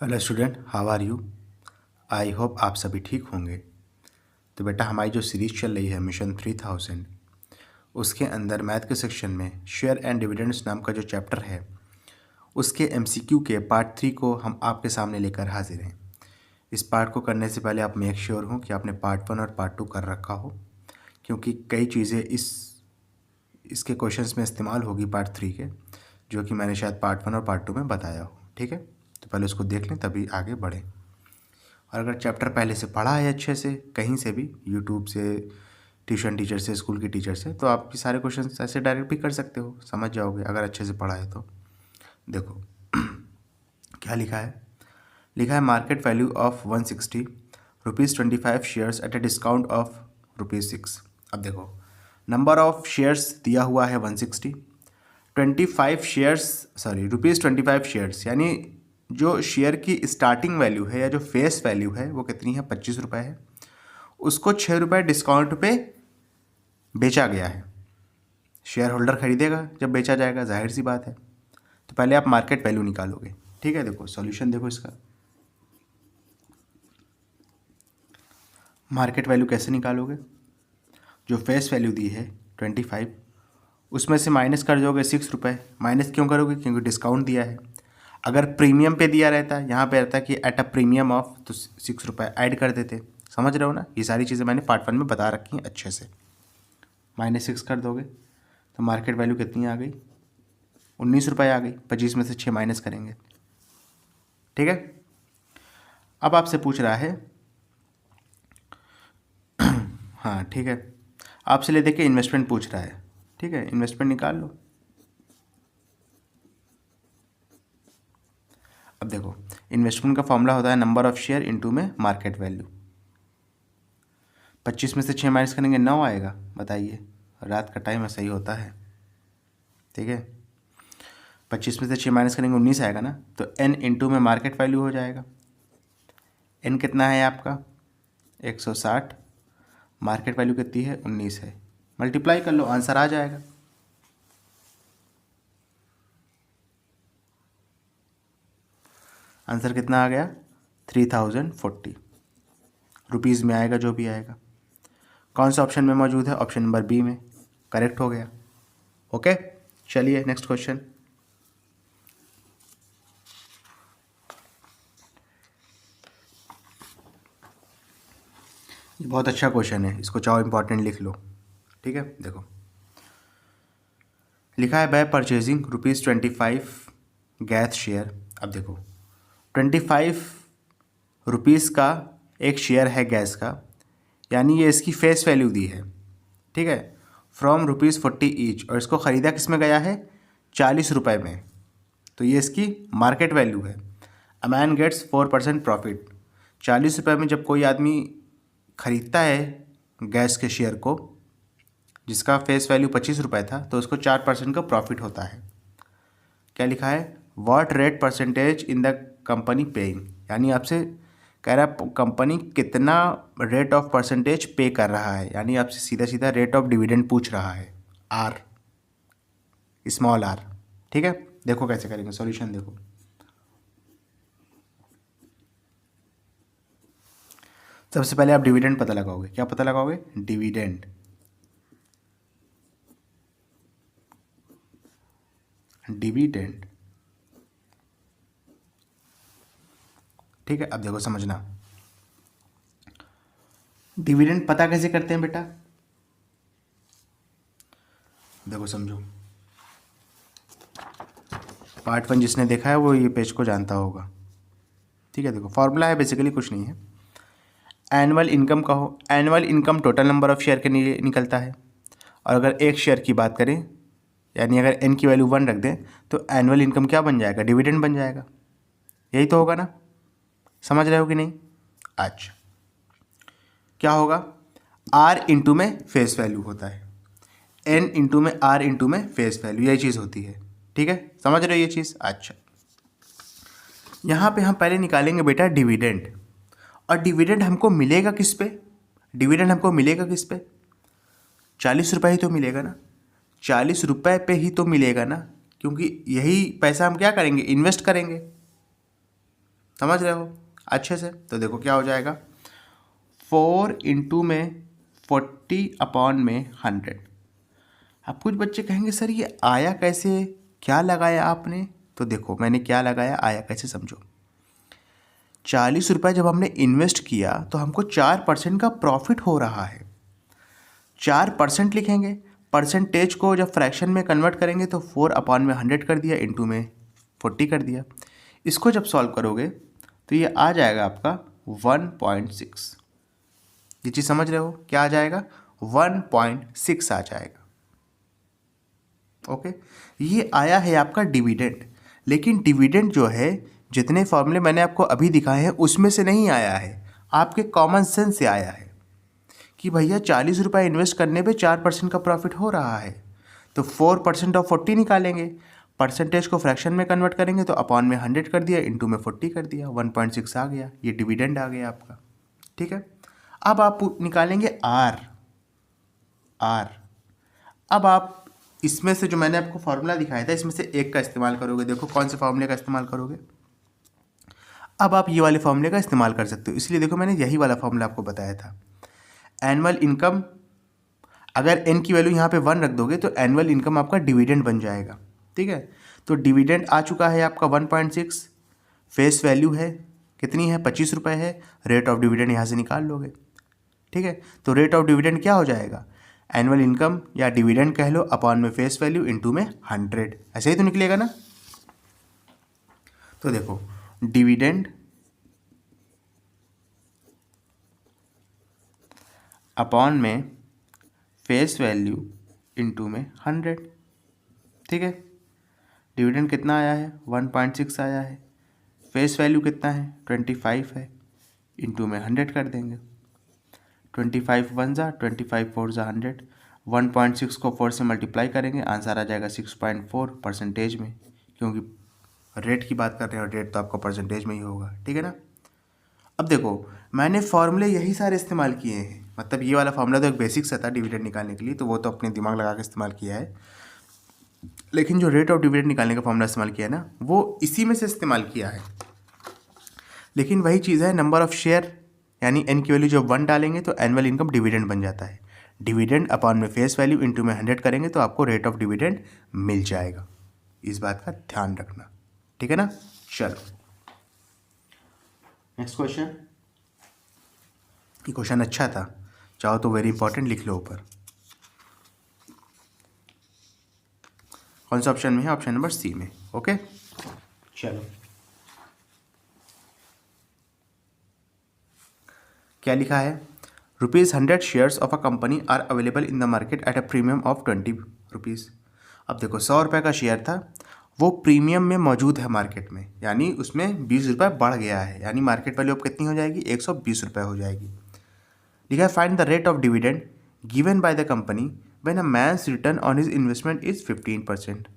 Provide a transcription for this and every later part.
Hello student, how are you. I hope आप सभी ठीक होंगे। तो बेटा, हमारी जो सीरीज चल रही है मिशन 3000, उसके अंदर मैथ के सेक्शन में शेयर एंड डिविडेंड्स नाम का जो चैप्टर है उसके एमसीक्यू के पार्ट 3 को हम आपके सामने लेकर हाजिर हैं। इस पार्ट को करने से पहले आप मेक श्योर हो कि आपने पार्ट 1 और पार्ट 2 कर रखा हो, क्योंकि कई चीज़ें इसके क्वेश्चंस में इस्तेमाल होगी पार्ट 3 के, जो कि मैंने शायद पार्ट 1 और पार्ट 2 में बताया हो। ठीक है, तो पहले उसको देख लें तभी आगे बढ़ें। और अगर चैप्टर पहले से पढ़ा है अच्छे से, कहीं से भी, यूट्यूब से, ट्यूशन टीचर से, स्कूल की टीचर से, तो आप भी सारे क्वेश्चन ऐसे डायरेक्ट भी कर सकते हो, समझ जाओगे अगर अच्छे से पढ़ा है तो। देखो क्या लिखा है। लिखा है market value of 160 ₹25 shares at a discount of ₹6। अब देखो, नंबर ऑफ शेयर्स दिया हुआ है 160, 25 शेयर्स, सॉरी ₹25 शेयर्स, यानी जो शेयर की स्टार्टिंग वैल्यू है या जो फेस वैल्यू है वो कितनी है, ₹25 है। उसको ₹6 डिस्काउंट पे बेचा गया है। शेयर होल्डर खरीदेगा जब बेचा जाएगा, जाहिर सी बात है। तो पहले आप मार्केट वैल्यू निकालोगे। ठीक है, देखो सॉल्यूशन देखो इसका। मार्केट वैल्यू कैसे निकालोगे, जो फेस वैल्यू दी है 25, उसमें से माइनस कर दोगे ₹6। माइनस क्यों करोगे, क्योंकि डिस्काउंट दिया है। अगर प्रीमियम पे दिया रहता, यहाँ पे रहता कि एट अ प्रीमियम ऑफ, तो ₹6 ऐड कर देते। समझ रहे हो ना, ये सारी चीज़ें मैंने पार्ट 1 में बता रखी हैं अच्छे से। -6 कर दोगे तो मार्केट वैल्यू कितनी आ गई, ₹19 आ गई। 25 में से 6 माइनस करेंगे। ठीक है, अब आपसे पूछ रहा है हाँ ठीक है, आपसे ले दे के इन्वेस्टमेंट पूछ रहा है। ठीक है, इन्वेस्टमेंट निकाल लो। अब देखो, इन्वेस्टमेंट का फॉर्मूला होता है नंबर ऑफ शेयर इनटू में मार्केट वैल्यू। 25 में से 6 माइनस करेंगे 9 आएगा। बताइए, रात का टाइम ऐसा ही होता है। ठीक है, 25 में से 6 माइनस करेंगे 19 आएगा ना, तो n इंटू में मार्केट वैल्यू हो जाएगा। n कितना है आपका, 160, मार्केट वैल्यू कितनी है, 19 है। मल्टीप्लाई कर लो, आंसर आ जाएगा। आंसर कितना आ गया, 3040 रुपीज़ में आएगा, जो भी आएगा। कौन सा ऑप्शन में मौजूद है, ऑप्शन नंबर बी में, करेक्ट हो गया। ओके, चलिए नेक्स्ट क्वेश्चन। ये बहुत अच्छा क्वेश्चन है, इसको चाहो इंपॉर्टेंट लिख लो। ठीक है, देखो लिखा है बाय परचेजिंग ₹25 गैस शेयर। अब देखो, 25 का एक शेयर है गैस का, यानी ये इसकी फेस वैल्यू दी है। ठीक है, फ्रॉम ₹40 ईच, और इसको ख़रीदा किस में गया है, ₹40 में। तो ये इसकी मार्केट वैल्यू है। A man gets 4% profit. ₹40 में जब कोई आदमी ख़रीदता है गैस के शेयर को, जिसका फेस वैल्यू ₹25 था, तो उसको 4% का प्रॉफिट होता है। क्या लिखा है, what rate percentage in the company paying, यानी आपसे कह रहा है कंपनी कितना रेट ऑफ परसेंटेज पे कर रहा है, यानी आपसे सीधा सीधा रेट ऑफ डिविडेंड पूछ रहा है, आर, स्मॉल आर। ठीक है, देखो कैसे करेंगे, सॉल्यूशन देखो। सबसे पहले आप डिविडेंड पता लगाओगे। क्या पता लगाओगे, डिविडेंड। डिविडेंड, ठीक है। अब देखो समझना, डिविडेंड पता कैसे करते हैं बेटा, देखो समझो। पार्ट 1 जिसने देखा है वो ये पेज को जानता होगा। ठीक है, देखो फॉर्मूला है, बेसिकली कुछ नहीं है। एनुअल इनकम का हो, annual income total number of share के लिए निकलता है। और अगर एक शेयर की बात करें, यानी अगर n की वैल्यू 1 रख दें, तो एनुअल इनकम क्या बन जाएगा, डिविडेंड बन जाएगा। यही तो होगा ना, समझ रहे हो कि नहीं। अच्छा, क्या होगा, r इंटू में फेस वैल्यू होता है, n इंटू में r इंटू में फेस वैल्यू, यही चीज़ होती है। ठीक है, समझ रहे हो ये चीज़। अच्छा, यहाँ पे हम पहले निकालेंगे बेटा डिविडेंड। और डिविडेंड हमको मिलेगा किस पे, डिविडेंड हमको मिलेगा किस पे, ₹40 ही तो मिलेगा ना, ₹40 पे ही तो मिलेगा ना, क्योंकि यही पैसा हम क्या करेंगे, इन्वेस्ट करेंगे। समझ रहे हो अच्छे से? तो देखो क्या हो जाएगा, 4 इंटू में 40/100। अब कुछ बच्चे कहेंगे सर ये आया कैसे, क्या लगाया आपने? तो देखो मैंने क्या लगाया, आया कैसे समझो। 40 रुपये जब हमने इन्वेस्ट किया तो हमको 4% का प्रॉफिट हो रहा है। 4% लिखेंगे, परसेंटेज को जब फ्रैक्शन में कन्वर्ट करेंगे तो 4/100 कर दिया, इंटू में 40 कर दिया। इसको जब सॉल्व करोगे तो ये आ जाएगा आपका 1.6। ये चीज़ समझ रहे हो क्या आ जाएगा, 1.6 आ जाएगा। ओके, ये आया है आपका डिविडेंड। लेकिन डिविडेंड जो है, जितने फॉर्मूले मैंने आपको अभी दिखाए हैं उसमें से नहीं आया है, आपके कॉमन सेंस से आया है कि भैया 40 रुपये इन्वेस्ट करने पे 4% का प्रॉफिट हो रहा है, तो 4% ऑफ 40 निकालेंगे, परसेंटेज को फ्रैक्शन में कन्वर्ट करेंगे तो अपॉन में 100 कर दिया, इंटू में 40 कर दिया, 1.6 आ गया, ये डिविडेंड आ गया आपका। ठीक है, अब आप निकालेंगे आर। अब आप इसमें से जो मैंने आपको फॉर्मूला दिखाया था इसमें से एक का इस्तेमाल करोगे। देखो कौन से फॉर्मूले का इस्तेमाल करोगे। अब आप ये वाले फॉर्मूले का इस्तेमाल कर सकते हो, इसलिए देखो मैंने यही वाला फॉर्मूला आपको बताया था। एनुअल इनकम, अगर एन की वैल्यू यहाँ पे 1 रख दोगे तो एनुअल इनकम आपका डिविडेंड बन जाएगा। ठीक है, तो डिविडेंड आ चुका है आपका 1.6, फेस वैल्यू है कितनी है, 25 रुपये है, रेट ऑफ डिविडेंड यहाँ से निकाल लोगे। ठीक है, तो रेट ऑफ डिविडेंड क्या हो जाएगा, एनुअल इनकम या डिविडेंड कह लो, अपॉन में फेस वैल्यू इंटू में 100, ऐसे ही तो निकलेगा ना। तो देखो डिविडेंड अपॉन में फेस वैल्यू इंटू में 100। ठीक है, डिविडेंड कितना आया है, 1.6 आया है, फेस वैल्यू कितना है, 25 है, इंटू में 100 कर देंगे। 25 1 जा 25 4 जा 100, 1.6 को 4 से मल्टीप्लाई करेंगे, आंसर आ जाएगा 6.4 परसेंटेज में, क्योंकि रेट की बात कर रहे हैं और रेट तो आपका परसेंटेज में ही होगा। ठीक है ना। अब देखो मैंने फॉर्मूले यही सारे इस्तेमाल किए हैं, मतलब ये वाला फॉर्मूला तो एक बेसिक सा था डिविडेंड निकालने के लिए, तो वो तो अपने दिमाग लगा के इस्तेमाल किया है, लेकिन जो रेट ऑफ डिविडेंड निकालने का फॉर्मूला इस्तेमाल किया है ना, वो इसी में से इस्तेमाल किया है। लेकिन वही चीज़ है, नंबर ऑफ शेयर, यानी एन की वैल्यू जब 1 डालेंगे तो एनुअल इनकम डिविडेंड बन जाता है। डिविडेंड अपॉन में फेस वैल्यू इंटू में 100 करेंगे तो आपको रेट ऑफ डिविडेंड मिल जाएगा। इस बात का ध्यान रखना। ठीक है ना। चलो नेक्स्ट क्वेश्चन। ये क्वेश्चन अच्छा था, चाहो तो वेरी इंपॉर्टेंट लिख लो ऊपर। कौन सा ऑप्शन में है, ऑप्शन नंबर सी में। ओके चलो, क्या लिखा है, ₹100 shares of a company are available in the market at a premium of 20 rupees. अब देखो 100 रुपये का शेयर था, वो प्रीमियम में मौजूद है मार्केट में, यानी उसमें 20 रुपये बढ़ गया है, यानी मार्केट वैल्यू अब कितनी हो जाएगी, 120 रुपये हो जाएगी। लिखा है find the rate of dividend given by the company when a man's return on his investment is 15%।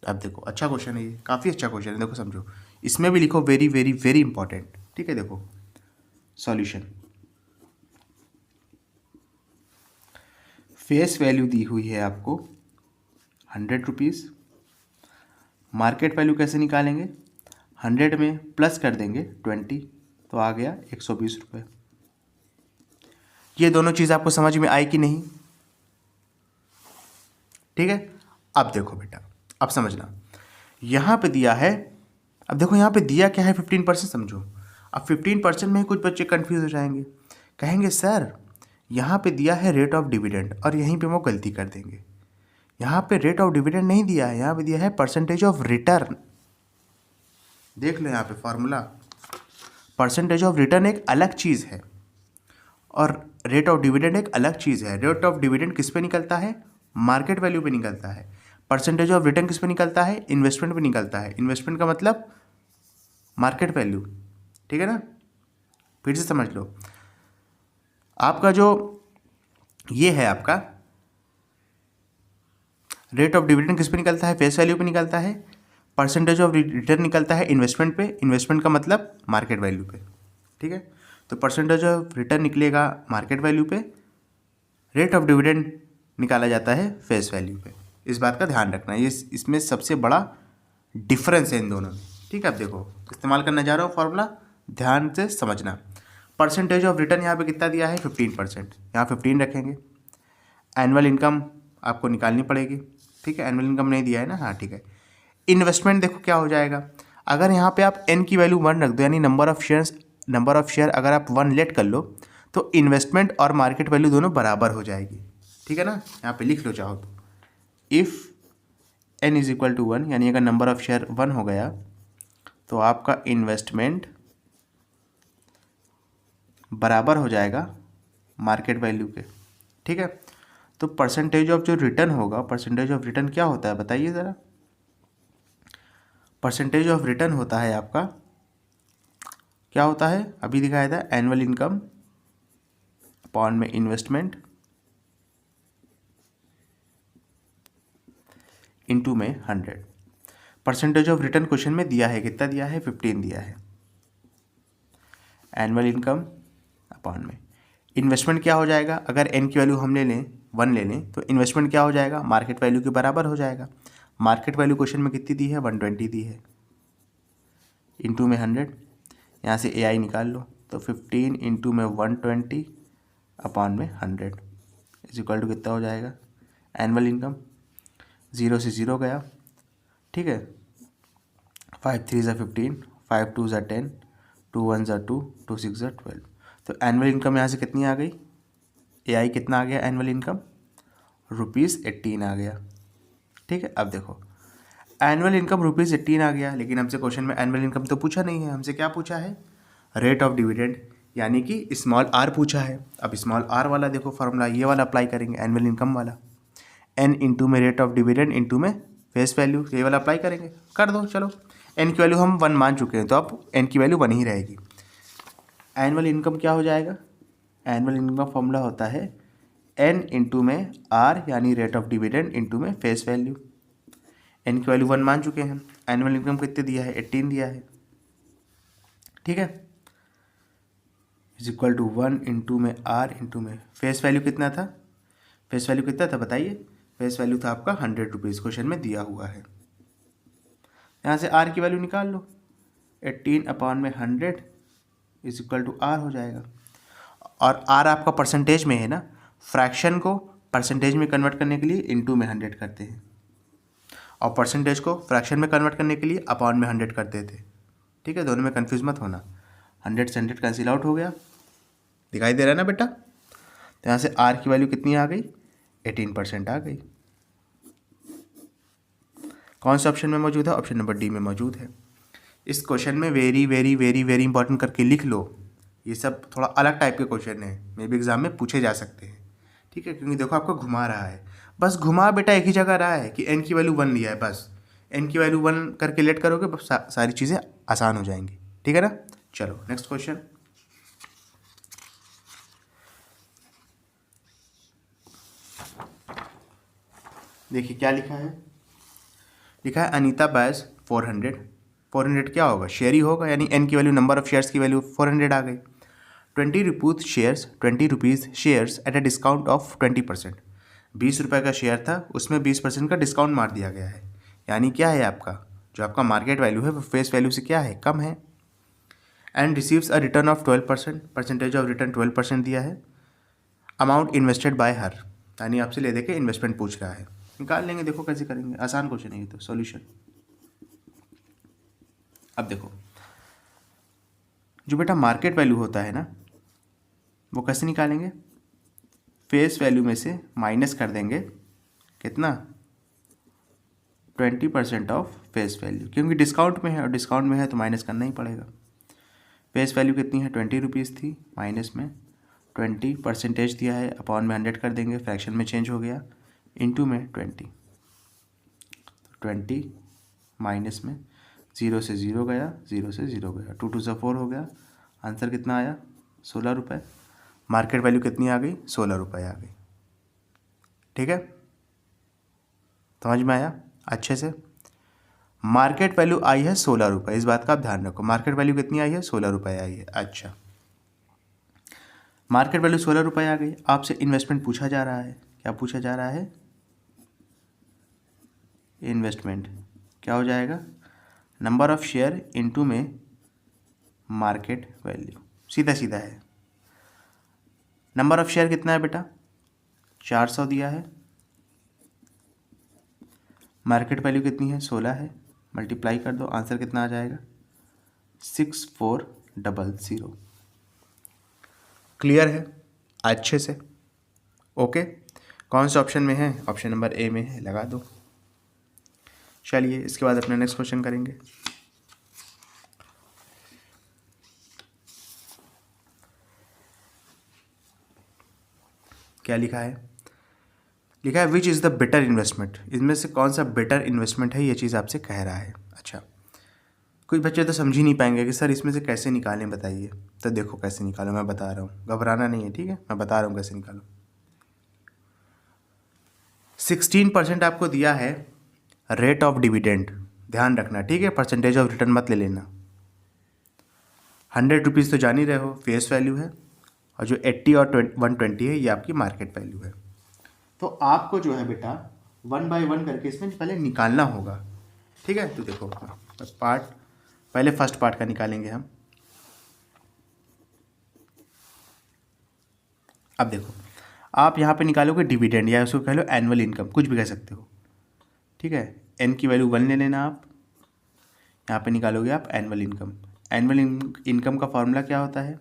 अब देखो अच्छा क्वेश्चन है, ये काफ़ी अच्छा क्वेश्चन है, देखो समझो, इसमें भी लिखो वेरी वेरी वेरी इंपॉर्टेंट। ठीक है, देखो सॉल्यूशन, फेस वैल्यू दी हुई है आपको 100 रुपीज़, मार्केट वैल्यू कैसे निकालेंगे, 100 में प्लस कर देंगे 20 तो आ गया 120 रुपये। ये दोनों चीज़ आपको समझ में आई कि नहीं। ठीक है, अब देखो बेटा, अब समझना, यहाँ पे दिया है, अब देखो यहाँ पे दिया क्या है, 15% समझो। अब 15% में ही कुछ बच्चे कंफ्यूज हो जाएंगे, कहेंगे सर यहाँ पे दिया है रेट ऑफ डिविडेंड, और यहीं पे वो गलती कर देंगे, यहाँ पे रेट ऑफ डिविडेंड नहीं दिया है, यहाँ पे दिया है परसेंटेज ऑफ रिटर्न। देख लो यहाँ पे फॉर्मूला, परसेंटेज ऑफ रिटर्न एक अलग चीज़ है और रेट ऑफ डिविडेंड एक अलग चीज़ है। रेट ऑफ डिविडेंड किस पे निकलता है, मार्केट वैल्यू पे निकलता है। परसेंटेज ऑफ रिटर्न किस पे निकलता है, इन्वेस्टमेंट पे निकलता है। इन्वेस्टमेंट का मतलब मार्केट वैल्यू। ठीक है ना, फिर से समझ लो, आपका जो ये है आपका रेट ऑफ डिविडेंड किस पे निकलता है, फेस वैल्यू पे निकलता है। परसेंटेज ऑफ रिटर्न निकलता है इन्वेस्टमेंट पे, इन्वेस्टमेंट का मतलब मार्केट वैल्यू पे। ठीक है, तो परसेंटेज ऑफ रिटर्न निकलेगा मार्केट वैल्यू पे, रेट ऑफ डिविडेंड निकाला जाता है फेस वैल्यू पे। इस बात का ध्यान रखना, ये इसमें सबसे बड़ा डिफरेंस है इन दोनों में। ठीक है। अब देखो इस्तेमाल करने जा रहा हूँ फॉर्मूला, ध्यान से समझना। परसेंटेज ऑफ रिटर्न यहाँ पे कितना दिया है 15%, यहाँ 15 रखेंगे। एनुअल इनकम आपको निकालनी पड़ेगी, ठीक है। एनुअल इनकम नहीं दिया है ना, हाँ ठीक है। इन्वेस्टमेंट देखो क्या हो जाएगा, अगर यहाँ पे आप n की वैल्यू 1 रख दो, यानी नंबर ऑफ शेयर अगर आप 1 लेट कर लो, तो इन्वेस्टमेंट और मार्केट वैल्यू दोनों बराबर हो जाएगी, ठीक है ना। यहाँ पे लिख लो चाहो तो, if n is equal to 1, यानी अगर नंबर ऑफ शेयर 1 हो गया तो आपका इन्वेस्टमेंट बराबर हो जाएगा मार्केट वैल्यू के, ठीक है। तो परसेंटेज ऑफ जो रिटर्न होगा, परसेंटेज ऑफ रिटर्न क्या होता है बताइए ज़रा। परसेंटेज ऑफ रिटर्न होता है आपका, क्या होता है अभी दिखाया था, एनुअल इनकम अपॉन में इन्वेस्टमेंट इनटू में 100। परसेंटेज ऑफ रिटर्न क्वेश्चन में दिया है, कितना दिया है 15 दिया है। एनुअल इनकम अपॉन में इन्वेस्टमेंट क्या हो जाएगा, अगर n की वैल्यू हम ले लें 1 ले लें, तो इन्वेस्टमेंट क्या हो जाएगा मार्केट वैल्यू के बराबर हो जाएगा। मार्केट वैल्यू क्वेश्चन में कितनी दी है 120 दी है, इंटू में 100, यहाँ से AI निकाल लो, तो 15 इंटू में 120 अपॉन में 100 इज इक्वल टू कितना हो जाएगा। एनुअल इनकम 0 से 0 गया, ठीक है। 5 3 ज़ा 15, 5 2 ज़ा 10, 2 1 ज़ा 2, 2 6 ज़ा 12। तो एनुअल इनकम यहाँ से कितनी आ गई, AI कितना आ गया एनुअल इनकम, ₹18 आ गया, ठीक है। अब देखो एनुअल इनकम ₹18 आ गया, लेकिन हमसे क्वेश्चन में एनुअल इनकम तो पूछा नहीं है, हमसे क्या पूछा है रेट ऑफ डिविडेंड, यानी कि स्मॉल r पूछा है। अब स्मॉल r वाला देखो फॉर्मूला ये वाला अप्लाई करेंगे, एनुअल इनकम वाला, n इंटू में रेट ऑफ डिविडेंड इंटू में फेस वैल्यू, ये वाला अप्लाई करेंगे, कर दो। चलो n की वैल्यू हम 1 मान चुके हैं, तो अब n की वैल्यू 1 ही रहेगी। एनुअल इनकम क्या हो जाएगा, एनुअल इनकम फॉर्मूला होता है n इंटू में r, यानी रेट ऑफ डिविडेंड इंटू में फेस वैल्यू। n की वैल्यू 1 मान चुके हैं, एनुअल इनकम कितने दिया है 18 दिया है, ठीक है। इज इक्वल टू 1 इंटू में r इंटू में फेस वैल्यू कितना था, फेस वैल्यू कितना था बताइए, फेस वैल्यू था आपका 100 रुपीज़, क्वेश्चन में दिया हुआ है। यहाँ से r की वैल्यू निकाल लो, 18 अपॉन में 100 इज इक्वल टू r हो जाएगा। और r आपका परसेंटेज में है ना, फ्रैक्शन को परसेंटेज में कन्वर्ट करने के लिए इंटू में 100 करते हैं, और परसेंटेज को फ्रैक्शन में कन्वर्ट करने के लिए अपॉन में 100 करते थे, ठीक है। दोनों में कन्फ्यूज मत होना, 100 से 100 कैंसिल आउट हो गया, दिखाई दे रहा है ना बेटा। तो यहाँ से r की वैल्यू कितनी आ गई 18% आ गई। कौन सा ऑप्शन में मौजूद है, ऑप्शन नंबर डी में मौजूद है। इस क्वेश्चन में very very very very important करके लिख लो, ये सब थोड़ा अलग टाइप के क्वेश्चन है, मे भी एग्जाम में पूछे जा सकते हैं, ठीक है। क्योंकि देखो आपको घुमा रहा है, बस घुमा बेटा एक ही जगह रहा है कि n की वैल्यू 1 लिया है, बस n की वैल्यू 1 करके लेट करोगे बस सारी चीज़ें आसान हो जाएंगी, ठीक है ना। चलो नेक्स्ट क्वेश्चन, देखिए क्या लिखा है, लिखा है अनीता बायस 400 क्या होगा शेयर ही होगा, यानी n की वैल्यू नंबर ऑफ शेयर्स की वैल्यू 400 आ गई। 20 rupees shares at a discount of 20%, 20 रुपये का शेयर था, उसमें 20% का डिस्काउंट मार दिया गया है, यानी क्या है आपका जो आपका मार्केट वैल्यू है वो फेस वैल्यू से क्या है कम है। And receives a return of 12%, percentage of return 12% दिया है। अमाउंट इन्वेस्टेड बाय हर, यानी आपसे ले दे के इन्वेस्टमेंट पूछ रहा है, निकाल लेंगे, देखो कैसे करेंगे, आसान क्वेश्चन है ये तो। सॉल्यूशन, अब देखो जो बेटा मार्केट वैल्यू होता है ना वो कैसे निकालेंगे, फेस वैल्यू में से माइनस कर देंगे कितना 20% ऑफ फेस वैल्यू, क्योंकि डिस्काउंट में है और डिस्काउंट में है तो माइनस करना ही पड़ेगा। फेस वैल्यू कितनी है 20 रुपीज़ थी, माइनस में 20% दिया है, अपॉन में 100 कर देंगे, फ्रैक्शन में चेंज हो गया, इंटू में 20 माइनस में 0 से 0 गया, 0 से 0 गया, 2 2 से 4 हो गया, आंसर कितना आया 16 रुपये। मार्केट वैल्यू कितनी आ गई 16 रुपये आ गई, ठीक है। समझ में आया अच्छे से, मार्केट वैल्यू आई है 16 रुपये, इस बात का आप ध्यान रखो, मार्केट वैल्यू कितनी आई है 16 रुपये आई है। अच्छा मार्केट वैल्यू 16 रुपये आ गई, आपसे इन्वेस्टमेंट पूछा जा रहा है, क्या पूछा जा रहा है इन्वेस्टमेंट, क्या हो जाएगा नंबर ऑफ शेयर इनटू में मार्केट वैल्यू, सीधा सीधा है। नंबर ऑफ शेयर कितना है बेटा, 400 दिया है, मार्केट वैल्यू कितनी है, 16 है, मल्टीप्लाई कर दो, आंसर कितना आ जाएगा, 6400। क्लियर है अच्छे से? ओके, कौन से ऑप्शन में है, ऑप्शन नंबर ए में है, लगा दो। चलिए इसके बाद अपना नेक्स्ट क्वेश्चन करेंगे। क्या लिखा है, लिखा है which is the better investment, इसमें से कौन सा बेटर इन्वेस्टमेंट है, ये चीज़ आपसे कह रहा है। अच्छा, कुछ बच्चे तो समझ ही नहीं पाएंगे कि सर इसमें से कैसे निकालें बताइए। तो देखो कैसे निकालो, मैं बता रहा हूँ, घबराना नहीं है, ठीक है, मैं बता रहा हूँ कैसे निकालो। 16% आपको दिया है रेट ऑफ डिविडेंड, ध्यान रखना, ठीक है, परसेंटेज ऑफ रिटर्न मत ले लेना। 100 रुपीज़ तो जान ही रहे हो फेस वैल्यू है, और जो 80 और 120 है ये आपकी मार्केट वैल्यू है। तो आपको जो है बेटा 1 बाय 1 करके इसमें पहले निकालना होगा, ठीक है। तो देखो पार्ट, पहले फर्स्ट पार्ट का निकालेंगे हम। अब देखो आप यहाँ पे निकालोगे डिविडेंड, या उसको कह लो एनुअल इनकम, कुछ भी कह सकते हो, ठीक है। एन की वैल्यू 1 ले लेना आप, यहाँ पे निकालोगे आप एनुअल इनकम। एनुअल इनकम का फॉर्मूला क्या होता है,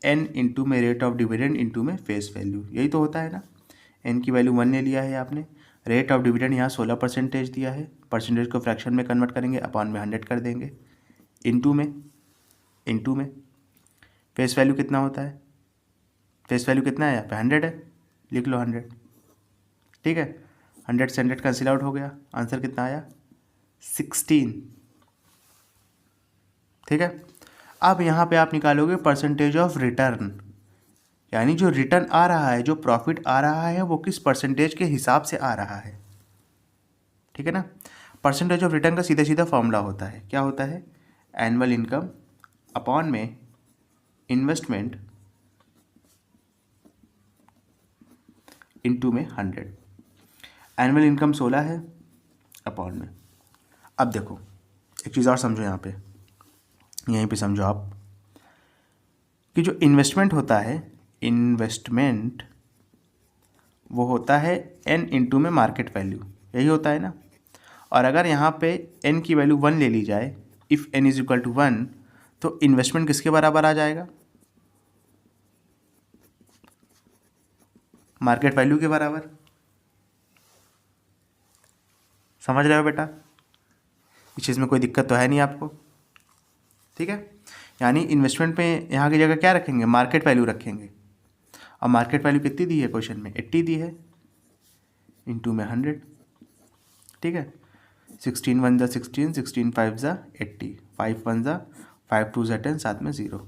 एन इंटू में रेट ऑफ डिविडेंड इंटू में फेस वैल्यू, यही तो होता है ना। एन की वैल्यू 1 ले लिया है आपने, रेट ऑफ डिविडेंड यहाँ 16% दिया है, परसेंटेज को फ्रैक्शन में कन्वर्ट करेंगे, अपॉन में 100 कर देंगे, इंटू में फेस वैल्यू कितना होता है, फेस वैल्यू कितना है यहाँ पे 100 है, लिख लो 100, ठीक है। 100 से 100 कैंसिल आउट हो गया, आंसर कितना आया 16, ठीक है। अब यहाँ पे आप निकालोगे परसेंटेज ऑफ रिटर्न, यानी जो रिटर्न आ रहा है, जो प्रॉफिट आ रहा है वो किस परसेंटेज के हिसाब से आ रहा है, ठीक है ना। परसेंटेज ऑफ रिटर्न का सीधा सीधा फॉर्मूला होता है, क्या होता है, एनुअल इनकम अपॉन में इन्वेस्टमेंट इंटू में 100। एनुअल इनकम 16 है, अपॉन में, अब देखो एक चीज़ और समझो, यहाँ पे यहीं पे समझो आप कि जो इन्वेस्टमेंट होता है, इन्वेस्टमेंट वो होता है एन इंटू में मार्केट वैल्यू, यही होता है ना। और अगर यहाँ पे एन की वैल्यू 1 ले ली जाए, if n is equal to 1, तो इन्वेस्टमेंट किसके बराबर आ जाएगा, मार्केट वैल्यू के बराबर। समझ रहे हो बेटा, इस चीज़ में कोई दिक्कत तो है नहीं आपको, ठीक है। यानी इन्वेस्टमेंट पे यहाँ की जगह क्या रखेंगे, मार्केट वैल्यू रखेंगे, और मार्केट वैल्यू कितनी दी है क्वेश्चन में, 80 दी है, इंटू में 100, ठीक है। 16 1 ज़ा 16, 16 5 ज़ा 80, 5 1 ज़ा 5 2 ज़ा 10, साथ में 0।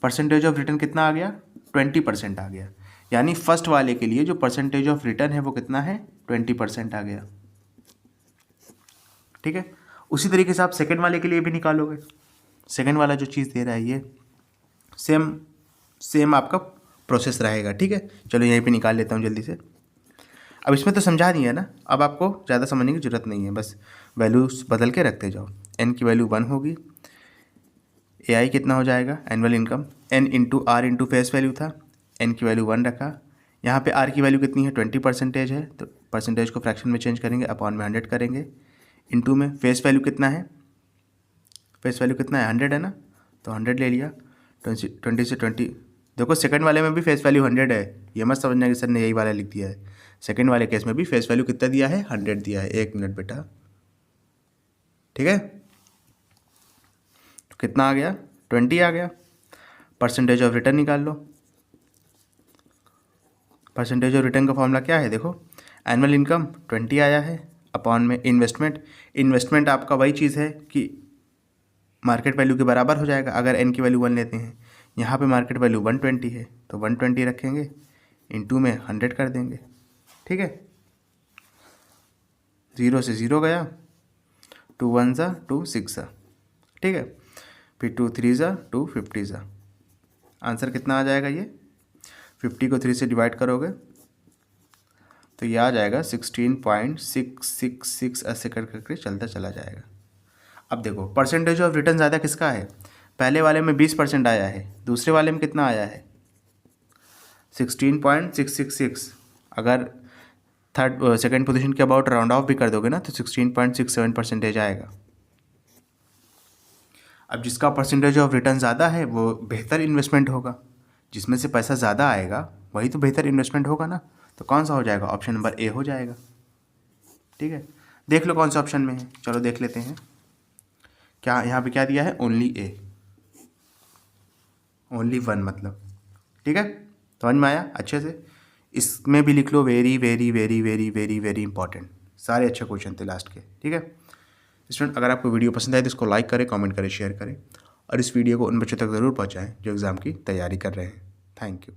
परसेंटेज ऑफ रिटर्न कितना आ गया, 20% आ गया। यानी फर्स्ट वाले के लिए जो परसेंटेज ऑफ रिटर्न है वो कितना है, 20% आ गया, ठीक है। उसी तरीके से आप सेकंड वाले के लिए भी निकालोगे, सेकंड वाला जो चीज़ दे रहा है ये सेम आपका प्रोसेस रहेगा, ठीक है। चलो यहीं पे निकाल लेता हूँ जल्दी से। अब इसमें तो समझा दिया ना, अब आपको ज़्यादा समझने की ज़रूरत नहीं है, बस वैल्यूज बदल के रखते जाओ। एन की वैल्यू 1 होगी, ए आई कितना हो जाएगा, annual income, n into r into face value था, एन की वैल्यू 1 रखा, यहाँ पे आर की वैल्यू कितनी है, 20% है, तो परसेंटेज को फ्रैक्शन में चेंज करेंगे, अपॉन में 100 करेंगे, इंटू में फेस वैल्यू कितना है, फेस वैल्यू कितना है 100 है ना, तो 100 ले लिया, 20 से 20, देखो सेकंड वाले में भी फेस वैल्यू 100 है, ये मत समझना कि सर ने यही वाला लिख दिया है, सेकंड वाले केस में भी फेस वैल्यू कितना दिया है, 100 दिया है। एक मिनट बेटा, ठीक है, तो कितना आ गया, 20 आ गया। परसेंटेज ऑफ रिटर्न निकाल लो, परसेंटेज ऑफ रिटर्न का फॉर्मूला क्या है, देखो एनुअल इनकम 20 आया है, अपॉन में इन्वेस्टमेंट आपका वही चीज़ है कि मार्केट वैल्यू के बराबर हो जाएगा, अगर एन की वैल्यू 1 लेते हैं, यहाँ पे मार्केट वैल्यू 120 है, तो 120 रखेंगे, इंटू में 100 कर देंगे, ठीक है। 0 से 0 गया, 2 1 ज़ा 2 6 ज़ा, ठीक है, फिर 2 3 ज़ा 2 50 ज़ा, आंसर कितना आ जाएगा, ये 50 को 3 से डिवाइड करोगे तो ये आ जाएगा 16.666, ऐसे करके चलता चला जाएगा। अब देखो परसेंटेज ऑफ रिटर्न ज़्यादा किसका है, पहले वाले में 20% आया है, दूसरे वाले में कितना आया है 16.666। अगर थर्ड सेकेंड पोजीशन के अबाउट राउंड ऑफ भी कर दोगे ना तो 16.67% आएगा। अब जिसका परसेंटेज ऑफ रिटर्न ज़्यादा है वो बेहतर इन्वेस्टमेंट होगा, जिसमें से पैसा ज़्यादा आएगा वही तो बेहतर इन्वेस्टमेंट होगा ना। तो कौन सा हो जाएगा, ऑप्शन नंबर ए हो जाएगा। ठीक है, देख लो कौन सा ऑप्शन में है, चलो देख लेते हैं। क्या यहाँ पे क्या दिया है, ओनली ए, ओनली वन मतलब। ठीक है, समझ में आया अच्छे से। इसमें भी लिख लो very very very very very very important, सारे अच्छे क्वेश्चन थे लास्ट के। ठीक है स्टूडेंट, अगर आपको वीडियो पसंद आए तो इसको लाइक करें, कमेंट करें, शेयर करें और इस वीडियो को उन बच्चों तक ज़रूर पहुँचाएँ जो एग्ज़ाम की तैयारी कर रहे हैं। Thank you.